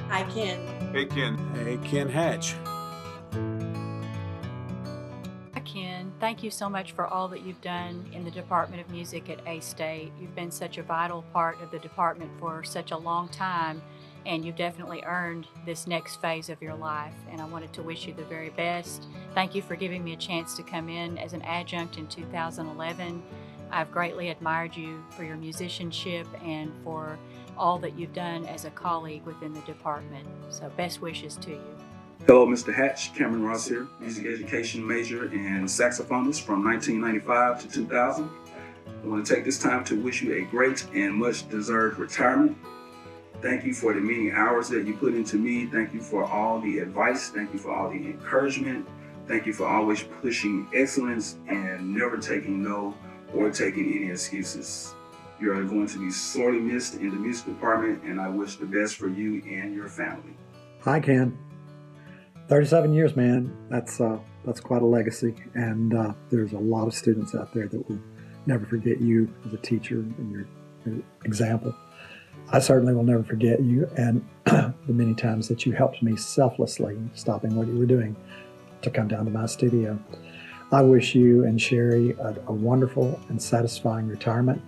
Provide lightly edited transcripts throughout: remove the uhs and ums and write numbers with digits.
Hi, Ken. Hey, Ken. Hey, Ken Hatch. Hi, Ken. Thank you so much for all that you've done in the Department of Music at A-State. You've been such a vital part of the department for such a long time, and you've definitely earned this next phase of your life, and I wanted to wish you the very best. Thank you for giving me a chance to come in as an adjunct in 2011. I've greatly admired you for your musicianship and for all that you've done as a colleague within the department. So best wishes to you. Hello, Mr. Hatch. Cameron Ross here, music education major and saxophonist from 1995 to 2000. I want to take this time to wish you a great and much-deserved retirement. Thank you for the many hours that you put into me. Thank you for all the advice. Thank you for all the encouragement. Thank you for always pushing excellence and never taking no or taking any excuses. You are going to be sorely missed in the music department, and I wish the best for you and your family. Hi, Ken. 37 years, man. That's quite a legacy, and there's a lot of students out there that will never forget you as a teacher and your example. I certainly will never forget you and the many times that you helped me selflessly, stopping what you were doing, to come down to my studio. I wish you and Cherie a wonderful and satisfying retirement.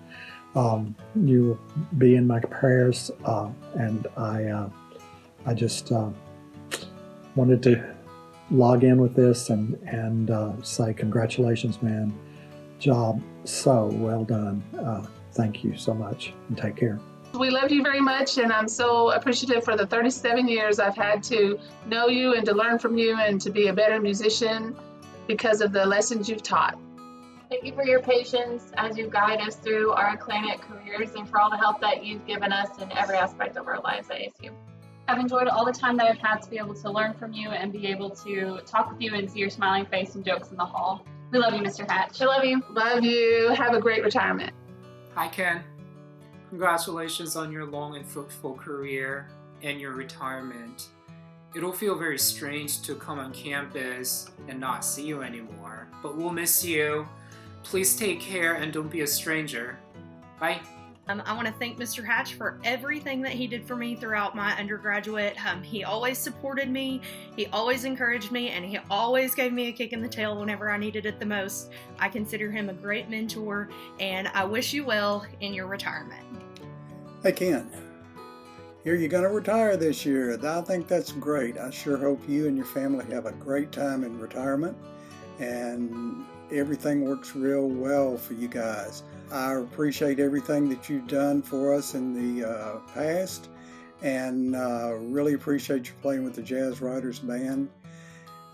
You will be in my prayers, and I just wanted to log in with this and say congratulations, man. Job so well done. Thank you so much, and take care. We love you very much, and I'm so appreciative for the 37 years I've had to know you and to learn from you and to be a better musician because of the lessons you've taught. Thank you for your patience as you guide us through our Clarinet careers and for all the help that you've given us in every aspect of our lives at ASU. I've enjoyed all the time that I've had to be able to learn from you and be able to talk with you and see your smiling face and jokes in the hall. We love you, Mr. Hatch. I love you. Love you. Have a great retirement. Hi, Ken. Congratulations on your long and fruitful career and your retirement. It'll feel very strange to come on campus and not see you anymore, but we'll miss you. Please take care and don't be a stranger. Bye. I want to thank Mr. Hatch for everything that he did for me throughout my undergraduate. He always supported me, he always encouraged me, and he always gave me a kick in the tail whenever I needed it the most. I consider him a great mentor, and I wish you well in your retirement. Hey, Ken. Here you're going to retire this year. I think that's great. I sure hope you and your family have a great time in retirement, and everything works real well for you guys. I appreciate everything that you've done for us in the past, and really appreciate you playing with the Jazz Writers Band,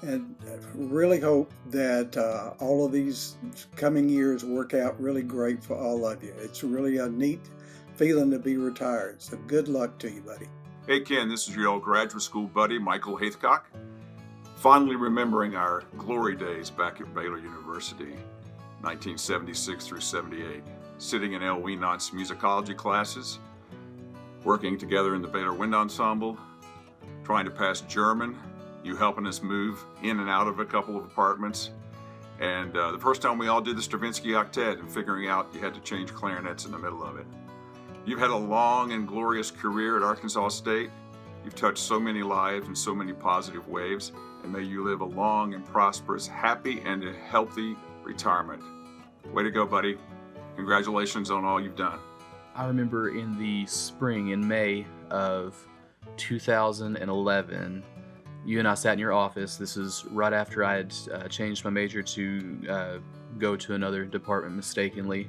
and really hope that all of these coming years work out really great for all of you. It's really a neat feeling to be retired, so good luck to you, buddy. Hey, Ken, this is your old graduate school buddy, Michael Haithcock. Fondly remembering our glory days back at Baylor University, 1976 through 78, sitting in L. Wienandt's musicology classes, working together in the Baylor Wind Ensemble, trying to pass German, you helping us move in and out of a couple of apartments, and the first time we all did the Stravinsky Octet and figuring out you had to change clarinets in the middle of it. You've had a long and glorious career at Arkansas State. You've touched so many lives in so many positive ways, and may you live a long and prosperous, happy and a healthy retirement. Way to go, buddy. Congratulations on all you've done. I remember in the spring, in May of 2011, you and I sat in your office. This is right after I had changed my major to go to another department mistakenly,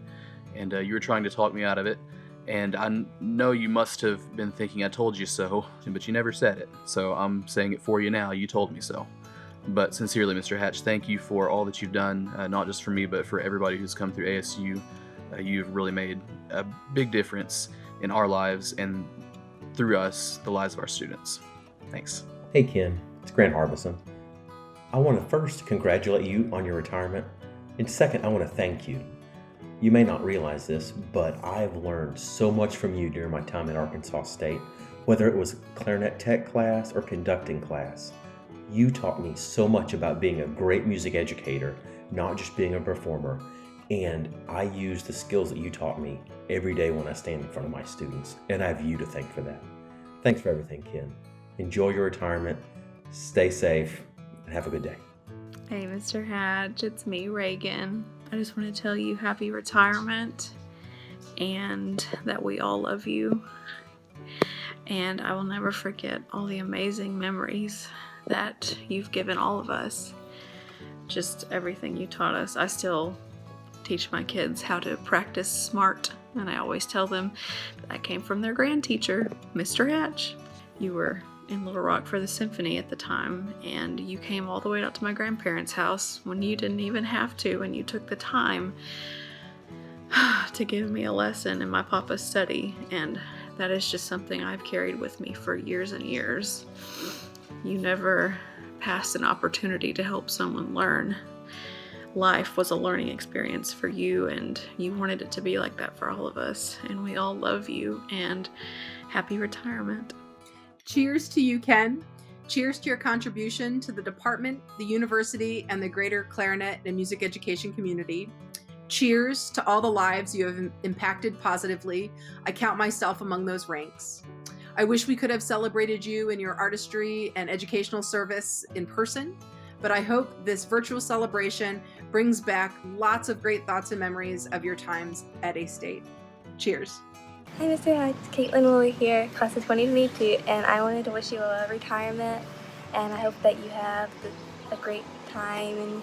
and you were trying to talk me out of it. And I know you must have been thinking I told you so, but you never said it. So I'm saying it for you now. You told me so. But sincerely, Mr. Hatch, thank you for all that you've done, not just for me, but for everybody who's come through ASU. You've really made a big difference in our lives and through us, the lives of our students. Thanks. Hey, Ken. It's Grant Harbison. I want to first congratulate you on your retirement. And second, I want to thank you. You may not realize this, but I've learned so much from you during my time at Arkansas State, whether it was clarinet tech class or conducting class. You taught me so much about being a great music educator, not just being a performer, and I use the skills that you taught me every day when I stand in front of my students, and I have you to thank for that. Thanks for everything, Ken. Enjoy your retirement, stay safe, and have a good day. Hey, Mr. Hatch, it's me, Regan. I just want to tell you happy retirement and that we all love you. And I will never forget all the amazing memories that you've given all of us. Just everything you taught us. I still teach my kids how to practice smart, and I always tell them that I came from their grand teacher, Mr. Hatch. You were in Little Rock for the symphony at the time, and you came all the way out to my grandparents' house when you didn't even have to, and you took the time to give me a lesson in my papa's study, and that is just something I've carried with me for years and years. You never passed an opportunity to help someone learn. Life was a learning experience for you, and you wanted it to be like that for all of us, and we all love you, and happy retirement. Cheers to you, Ken. Cheers to your contribution to the department, the university, and the greater clarinet and music education community. Cheers to all the lives you have impacted positively. I count myself among those ranks. I wish we could have celebrated you in your artistry and educational service in person, but I hope this virtual celebration brings back lots of great thoughts and memories of your times at A-State. Cheers. Hi, Mr. Hatch. Caitlin Woolley here, class of 2022, and I wanted to wish you a retirement, and I hope that you have a great time and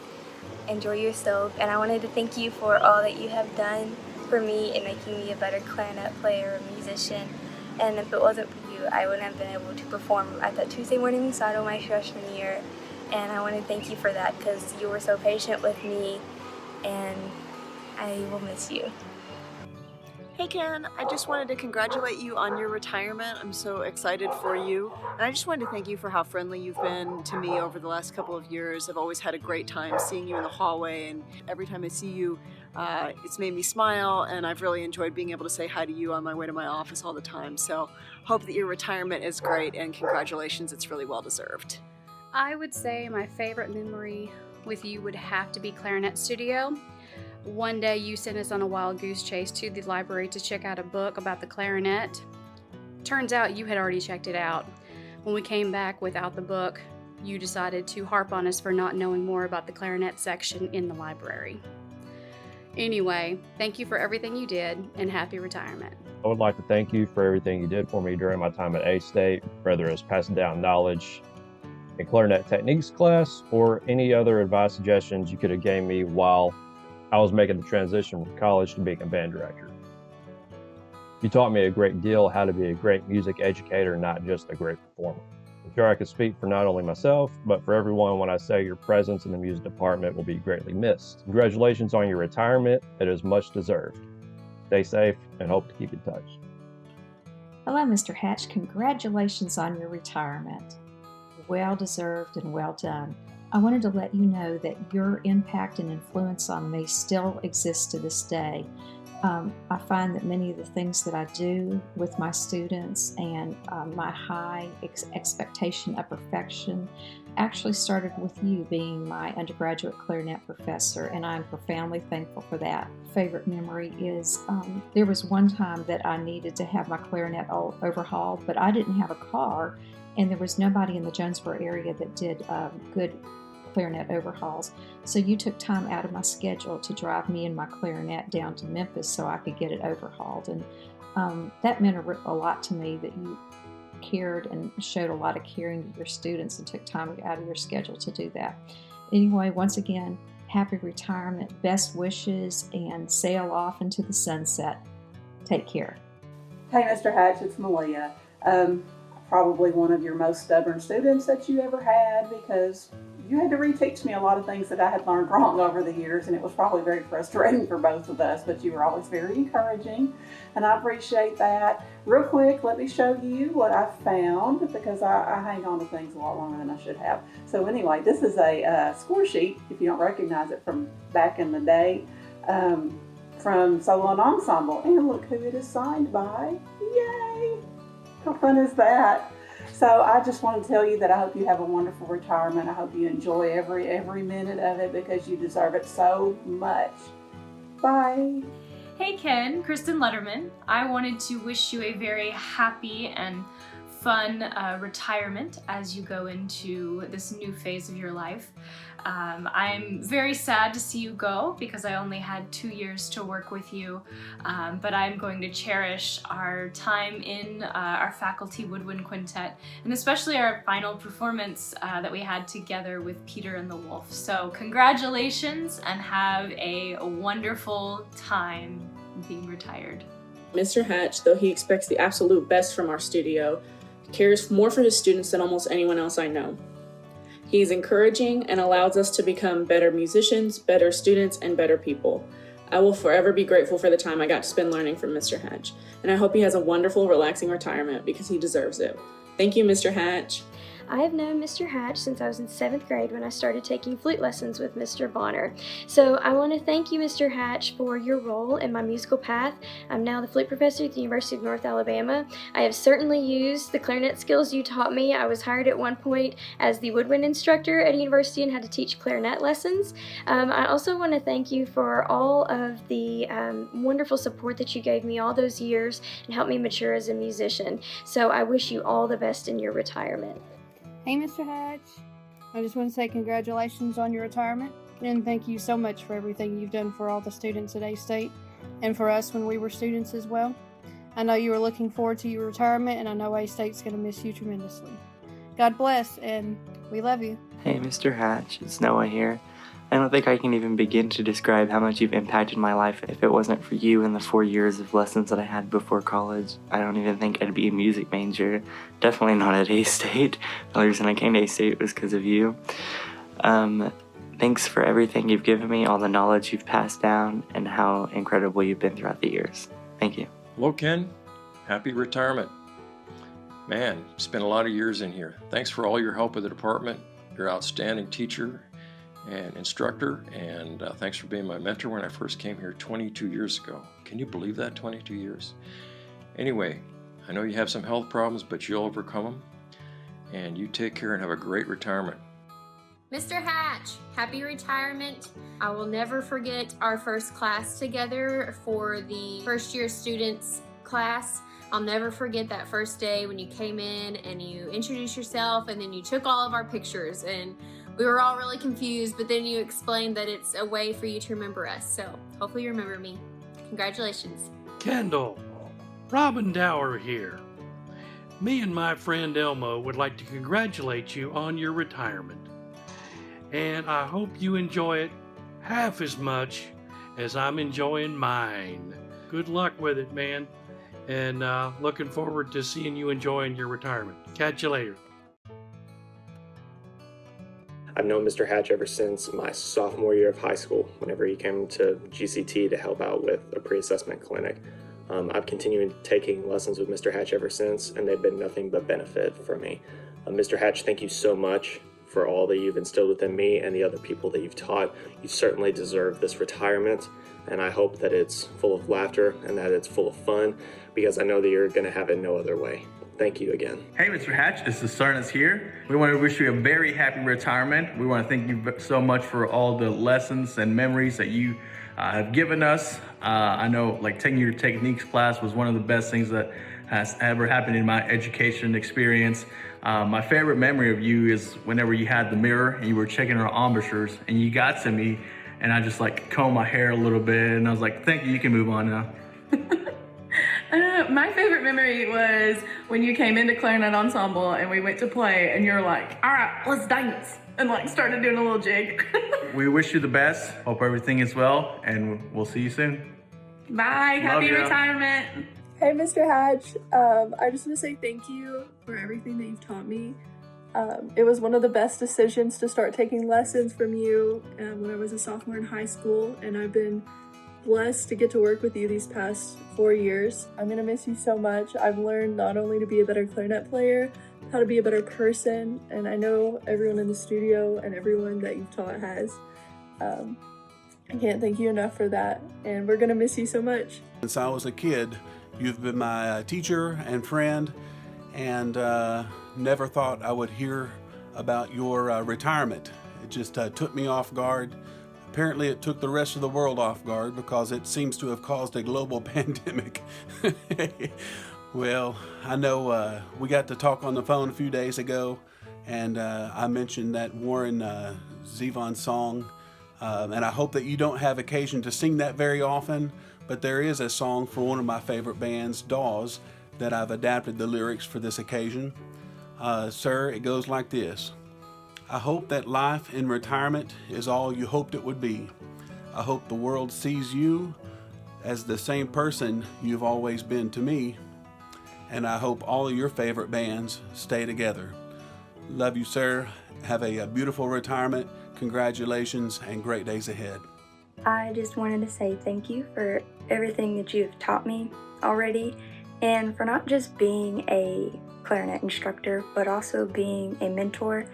enjoy yourself. And I wanted to thank you for all that you have done for me in making me a better clarinet player or musician. And if it wasn't for you, I wouldn't have been able to perform at that Tuesday morning recital my freshman year. And I want to thank you for that because you were so patient with me, and I will miss you. Hey Ken, I just wanted to congratulate you on your retirement. I'm so excited for you. And I just wanted to thank you for how friendly you've been to me over the last couple of years. I've always had a great time seeing you in the hallway, and every time I see you, it's made me smile, and I've really enjoyed being able to say hi to you on my way to my office all the time. So hope that your retirement is great, and congratulations, it's really well deserved. I would say my favorite memory with you would have to be Clarinet Studio. One day you sent us on a wild goose chase to the library to check out a book about the clarinet. Turns out you had already checked it out. When we came back without the book, you decided to harp on us for not knowing more about the clarinet section in the library. Anyway, thank you for everything you did, and happy retirement. I would like to thank you for everything you did for me during my time at A-State, whether it was passing down knowledge in clarinet techniques class or any other advice suggestions you could have gave me while I was making the transition from college to being a band director. You taught me a great deal how to be a great music educator, not just a great performer. I'm sure I could speak for not only myself, but for everyone when I say your presence in the music department will be greatly missed. Congratulations on your retirement. It is much deserved. Stay safe and hope to keep in touch. Hello, Mr. Hatch. Congratulations on your retirement. Well deserved and well done. I wanted to let you know that your impact and influence on me still exists to this day. I find that many of the things that I do with my students and my high expectation of perfection actually started with you being my undergraduate clarinet professor, and I'm profoundly thankful for that. Favorite memory is there was one time that I needed to have my clarinet overhauled, but I didn't have a car, and there was nobody in the Jonesboro area that did good clarinet overhauls. So you took time out of my schedule to drive me and my clarinet down to Memphis so I could get it overhauled. And that meant a lot to me, that you cared and showed a lot of caring to your students and took time out of your schedule to do that. Anyway, once again, happy retirement, best wishes, and sail off into the sunset. Take care. Hey, Mr. Hatch, it's Maleah. Probably one of your most stubborn students that you ever had, because you had to reteach me a lot of things that I had learned wrong over the years, and it was probably very frustrating for both of us, but you were always very encouraging, and I appreciate that. Real quick, let me show you what I found, because I hang on to things a lot longer than I should have. So anyway, this is a score sheet, if you don't recognize it from back in the day, from Solo and Ensemble, and look who it is signed by. Yay! How fun is that? So I just want to tell you that I hope you have a wonderful retirement. I hope you enjoy every minute of it, because you deserve it so much. Bye. Hey Ken, Kristen Letterman. I wanted to wish you a very happy and fun retirement as you go into this new phase of your life. I'm very sad to see you go because I only had 2 years to work with you, but I'm going to cherish our time in our faculty woodwind quintet, and especially our final performance that we had together with Peter and the Wolf. So congratulations and have a wonderful time being retired. Mr. Hatch, though he expects the absolute best from our studio, cares more for his students than almost anyone else I know. He is encouraging and allows us to become better musicians, better students, and better people. I will forever be grateful for the time I got to spend learning from Mr. Hatch, and I hope he has a wonderful, relaxing retirement because he deserves it. Thank you, Mr. Hatch. I have known Mr. Hatch since I was in 7th grade when I started taking flute lessons with Mr. Bonner. So I want to thank you, Mr. Hatch, for your role in my musical path. I'm now the flute professor at the University of North Alabama. I have certainly used the clarinet skills you taught me. I was hired at one point as the woodwind instructor at a university and had to teach clarinet lessons. I also want to thank you for all of the wonderful support that you gave me all those years and helped me mature as a musician. So I wish you all the best in your retirement. Hey, Mr. Hatch. I just want to say congratulations on your retirement, and thank you so much for everything you've done for all the students at A-State and for us when we were students as well. I know you were looking forward to your retirement, and I know A-State's going to miss you tremendously. God bless, and we love you. Hey, Mr. Hatch, it's Noah here. I don't think I can even begin to describe how much you've impacted my life. If it wasn't for you and the 4 years of lessons that I had before college, I don't even think I'd be a music major. Definitely not at A-State. The only reason I came to A-State was because of you. Thanks for everything you've given me, all the knowledge you've passed down, and how incredible you've been throughout the years. Thank you. Hello, Ken. Happy retirement. Man, spent a lot of years in here. Thanks for all your help with the department. You're an outstanding teacher and instructor, and thanks for being my mentor when I first came here 22 years ago. Can you believe that, 22 years? Anyway, I know you have some health problems, but you'll overcome them, and you take care and have a great retirement. Mr. Hatch, happy retirement. I will never forget our first class together for the first year students class. I'll never forget that first day when you came in and you introduced yourself and then you took all of our pictures, and we were all really confused, but then you explained that it's a way for you to remember us. So hopefully you remember me. Congratulations. Kendall, Robin Dower here. Me and my friend Elmo would like to congratulate you on your retirement. And I hope you enjoy it half as much as I'm enjoying mine. Good luck with it, man. And looking forward to seeing you enjoying your retirement. Catch you later. I've known Mr. Hatch ever since my sophomore year of high school, whenever he came to GCT to help out with a pre-assessment clinic. I've continued taking lessons with Mr. Hatch ever since, and they've been nothing but benefit for me. Mr. Hatch, thank you so much for all that you've instilled within me and the other people that you've taught. You certainly deserve this retirement, and I hope that it's full of laughter and that it's full of fun, because I know that you're going to have it no other way. Thank you again. Hey, Mr. Hatch, this is Serna here. We want to wish you a very happy retirement. We want to thank you so much for all the lessons and memories that you have given us. I know taking your techniques class was one of the best things that has ever happened in my education experience. My favorite memory of you is whenever you had the mirror and you were checking our embouchures and you got to me and I just combed my hair a little bit and I was like, thank you, you can move on now. My favorite memory was when you came into Clarinet Ensemble and we went to play and you're like, all right, let's dance, and started doing a little jig. We wish you the best. Hope everything is well, and we'll see you soon. Bye. Happy retirement. Hey, Mr. Hatch. I just want to say thank you for everything that you've taught me. It was one of the best decisions to start taking lessons from you when I was a sophomore in high school, and I've been blessed to get to work with you these past 4 years. I'm gonna miss you so much. I've learned not only to be a better clarinet player, how to be a better person, and I know everyone in the studio and everyone that you've taught has. I can't thank you enough for that, and we're gonna miss you so much. Since I was a kid, you've been my teacher and friend, and never thought I would hear about your retirement. It just took me off guard. Apparently it took the rest of the world off guard because it seems to have caused a global pandemic. Well, I know we got to talk on the phone a few days ago, and I mentioned that Warren Zevon song, and I hope that you don't have occasion to sing that very often, but there is a song for one of my favorite bands, Dawes, that I've adapted the lyrics for this occasion. Sir, it goes like this. I hope that life in retirement is all you hoped it would be. I hope the world sees you as the same person you've always been to me. And I hope all of your favorite bands stay together. Love you, sir. Have a beautiful retirement. Congratulations and great days ahead. I just wanted to say thank you for everything that you've taught me already, and for not just being a clarinet instructor, but also being a mentor,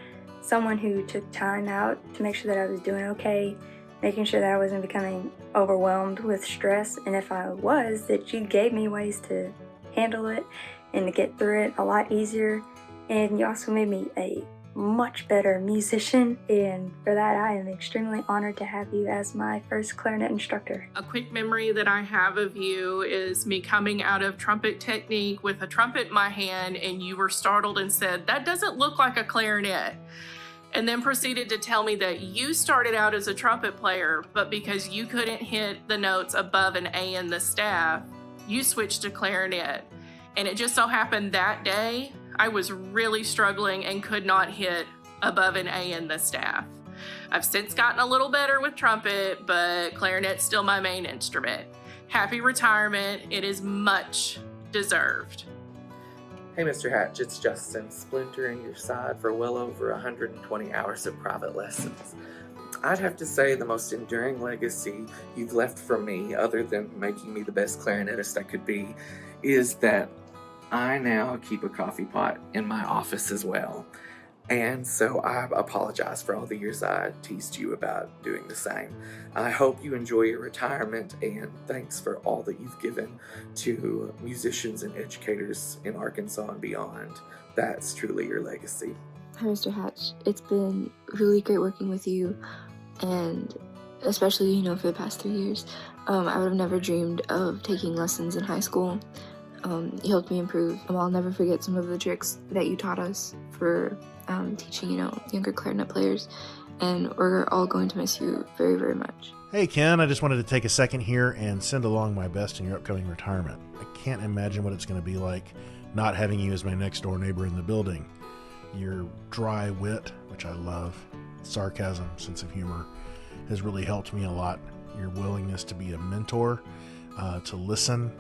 someone who took time out to make sure that I was doing okay, making sure that I wasn't becoming overwhelmed with stress, and if I was, that you gave me ways to handle it and to get through it a lot easier. And you also made me a much better musician, and for that I am extremely honored to have you as my first clarinet instructor. A quick memory that I have of you is me coming out of trumpet technique with a trumpet in my hand, and you were startled and said, "That doesn't look like a clarinet." And then proceeded to tell me that you started out as a trumpet player, but because you couldn't hit the notes above an A in the staff, you switched to clarinet. And it just so happened that day, I was really struggling and could not hit above an A in the staff. I've since gotten a little better with trumpet, but clarinet's still my main instrument. Happy retirement. It is much deserved. Hey Mr. Hatch, it's Justin, splintering your side for well over 120 hours of private lessons. I'd have to say the most enduring legacy you've left for me, other than making me the best clarinetist I could be, is that I now keep a coffee pot in my office as well. And so I apologize for all the years I teased you about doing the same. I hope you enjoy your retirement, and thanks for all that you've given to musicians and educators in Arkansas and beyond. That's truly your legacy. Hi, Mr. Hatch. It's been really great working with you, and especially, for the past 3 years. I would have never dreamed of taking lessons in high school. You helped me improve. I'll never forget some of the tricks that you taught us for teaching, younger clarinet players, and we're all going to miss you very, very much. Hey, Ken, I just wanted to take a second here and send along my best in your upcoming retirement. I can't imagine what it's going to be like not having you as my next-door neighbor in the building. Your dry wit, which I love, sarcasm, sense of humor, has really helped me a lot. Your willingness to be a mentor, to listen,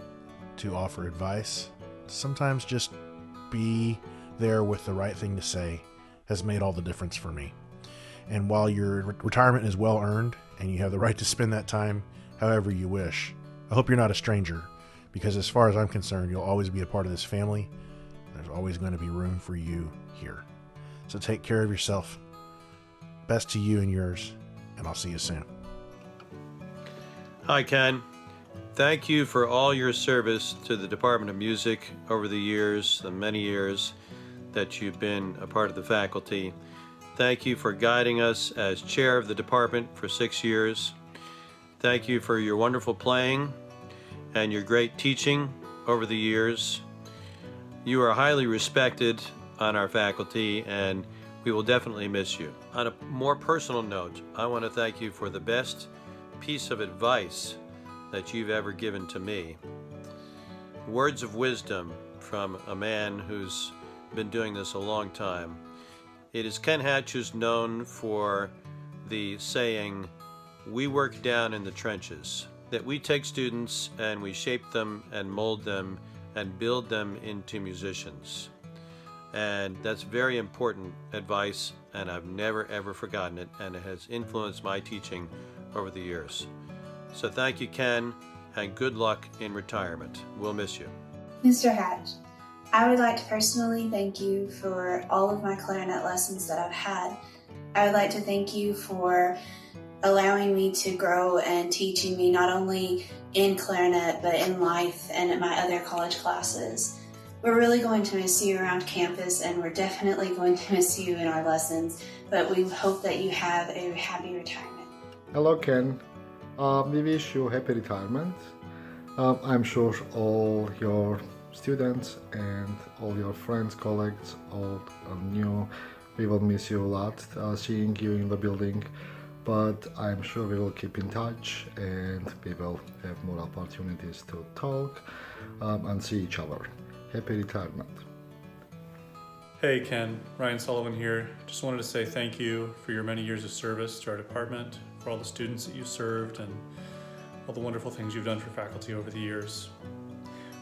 to offer advice, sometimes just be there with the right thing to say, has made all the difference for me. And while your retirement is well earned and you have the right to spend that time however you wish, I hope you're not a stranger, because as far as I'm concerned, you'll always be a part of this family. There's always going to be room for you here. So take care of yourself. Best to you and yours, and I'll see you soon. Hi, Ken. Thank you for all your service to the Department of Music over the years, the many years that you've been a part of the faculty. Thank you for guiding us as chair of the department for 6 years. Thank you for your wonderful playing and your great teaching over the years. You are highly respected on our faculty, and we will definitely miss you. On a more personal note, I want to thank you for the best piece of advice that you've ever given to me. Words of wisdom from a man who's been doing this a long time. It is Ken Hatch who's known for the saying, "We work down in the trenches," that we take students and we shape them and mold them and build them into musicians. And that's very important advice, and I've never ever forgotten it, and it has influenced my teaching over the years. So thank you, Ken, and good luck in retirement. We'll miss you. Mr. Hatch, I would like to personally thank you for all of my clarinet lessons that I've had. I would like to thank you for allowing me to grow and teaching me not only in clarinet, but in life and in my other college classes. We're really going to miss you around campus, and we're definitely going to miss you in our lessons, but we hope that you have a happy retirement. Hello, Ken. We wish you happy retirement. I'm sure all your students and all your friends, colleagues, old and new. We will miss you a lot, seeing you in the building, but I'm sure we will keep in touch and we will have more opportunities to talk and see each other. Happy retirement. Hey Ken, Ryan Sullivan here. Just wanted to say thank you for your many years of service to our department, for all the students that you served, and all the wonderful things you've done for faculty over the years.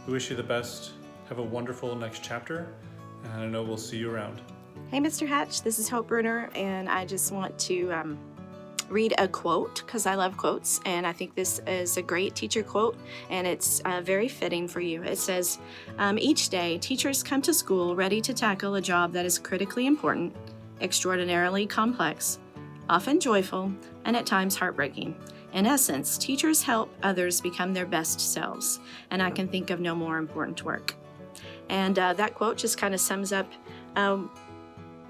We wish you the best. Have a wonderful next chapter, and I know we'll see you around. Hey Mr. Hatch, this is Hope Bruner, and I just want to read a quote because I love quotes, and I think this is a great teacher quote, and it's very fitting for you. It says, each day, teachers come to school ready to tackle a job that is critically important, extraordinarily complex, often joyful, and at times heartbreaking. In essence, teachers help others become their best selves, and I can think of no more important work. And that quote just kind of sums up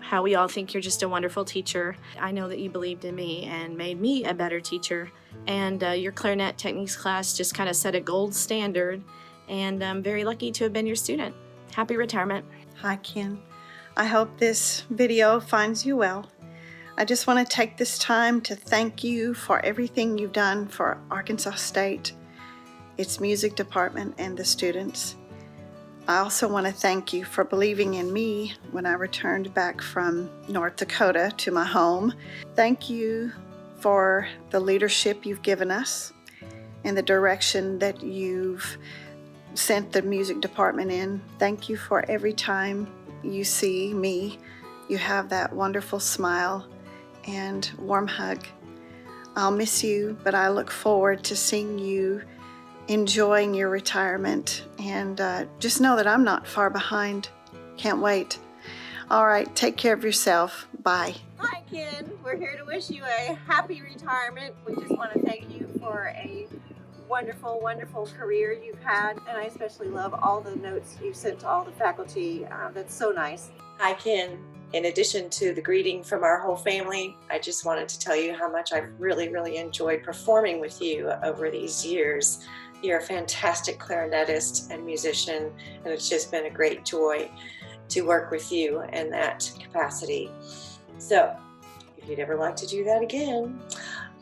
how we all think you're just a wonderful teacher. I know that you believed in me and made me a better teacher, and your clarinet techniques class just kind of set a gold standard, and I'm very lucky to have been your student. Happy retirement. Hi Ken, I hope this video finds you well. I just want to take this time to thank you for everything you've done for Arkansas State, its music department, and the students. I also want to thank you for believing in me when I returned back from North Dakota to my home. Thank you for the leadership you've given us and the direction that you've sent the music department in. Thank you for every time you see me, you have that wonderful smile and warm hug. I'll miss you, but I look forward to seeing you enjoying your retirement, and just know that I'm not far behind. Can't wait. All right, take care of yourself. Bye. Hi Ken, we're here to wish you a happy retirement. We just want to thank you for a wonderful, wonderful career you've had, and I especially love all the notes you sent to all the faculty. That's so nice. Hi Ken, in addition to the greeting from our whole family, I just wanted to tell you how much I've really enjoyed performing with you over these years. You're a fantastic clarinetist and musician, and it's just been a great joy to work with you in that capacity. So, if you'd ever like to do that again,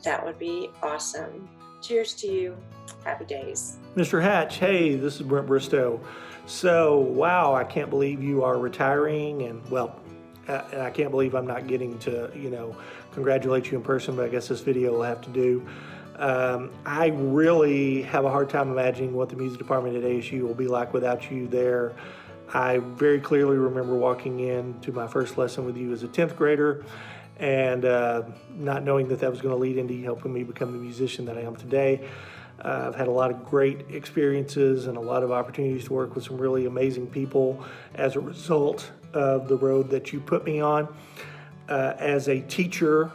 that would be awesome. Cheers to you. Happy days. Mr. Hatch, hey, this is Brent Bristow. So, wow, I can't believe you are retiring, and well, and I can't believe I'm not getting to, congratulate you in person, but I guess this video will have to do. I really have a hard time imagining what the music department at ASU will be like without you there. I very clearly remember walking in to my first lesson with you as a 10th grader and not knowing that was going to lead into you helping me become the musician that I am today. I've had a lot of great experiences and a lot of opportunities to work with some really amazing people as a result of the road that you put me on. As a teacher,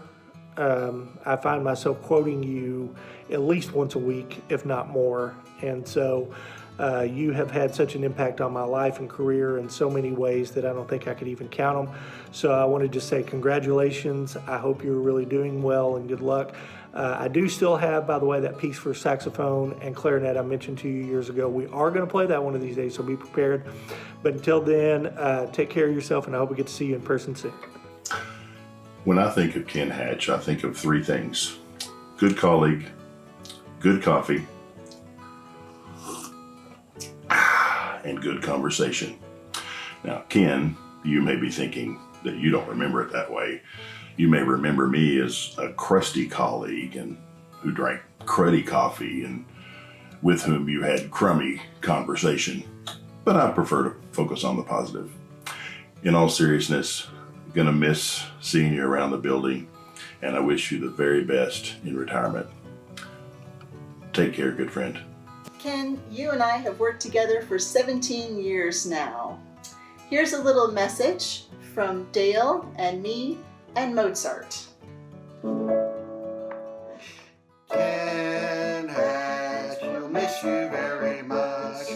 I find myself quoting you at least once a week, if not more. And so you have had such an impact on my life and career in so many ways that I don't think I could even count them. So I wanted to say congratulations. I hope you're really doing well and good luck. I do still have, by the way, that piece for saxophone and clarinet I mentioned to you years ago. We are going to play that one of these days, so be prepared. But until then, take care of yourself, and I hope we get to see you in person soon. When I think of Ken Hatch, I think of three things: good colleague, good coffee, and good conversation. Now, Ken, you may be thinking that you don't remember it that way. You may remember me as a crusty colleague and who drank cruddy coffee and with whom you had crummy conversation. But I prefer to focus on the positive. In all seriousness, gonna miss seeing you around the building, and I wish you the very best in retirement. Take care, good friend. Ken, you and I have worked together for 17 years now. Here's a little message from Dale and me and Mozart. Ken Hatch, you'll miss you very much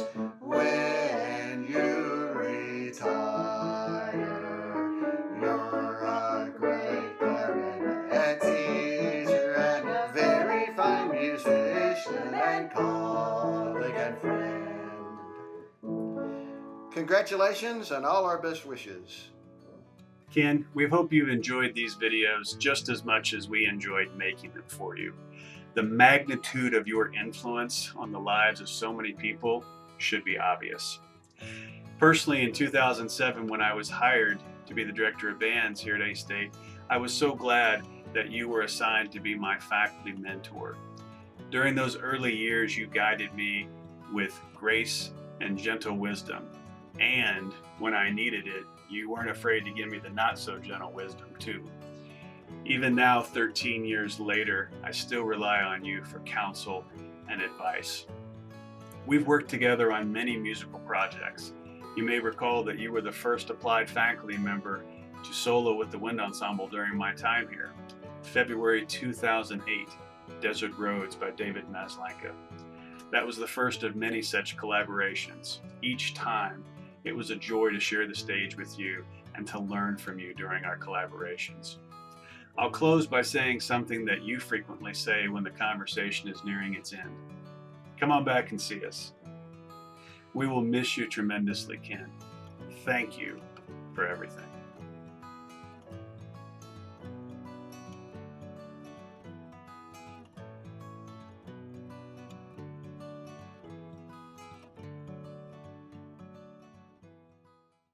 when you retire. You're a great clarinet teacher and a very fine musician and colleague and friend. Congratulations and all our best wishes. Ken, we hope you've enjoyed these videos just as much as we enjoyed making them for you. The magnitude of your influence on the lives of so many people should be obvious. Personally, in 2007, when I was hired to be the director of bands here at A-State, I was so glad that you were assigned to be my faculty mentor. During those early years, you guided me with grace and gentle wisdom. And when I needed it, you weren't afraid to give me the not so gentle wisdom too. Even now, 13 years later, I still rely on you for counsel and advice. We've worked together on many musical projects. You may recall that you were the first applied faculty member to solo with the wind ensemble during my time here. February 2008, Desert Roads by David Maslanka. That was the first of many such collaborations. Each time, it was a joy to share the stage with you and to learn from you during our collaborations. I'll close by saying something that you frequently say when the conversation is nearing its end. Come on back and see us. We will miss you tremendously, Ken. Thank you for everything.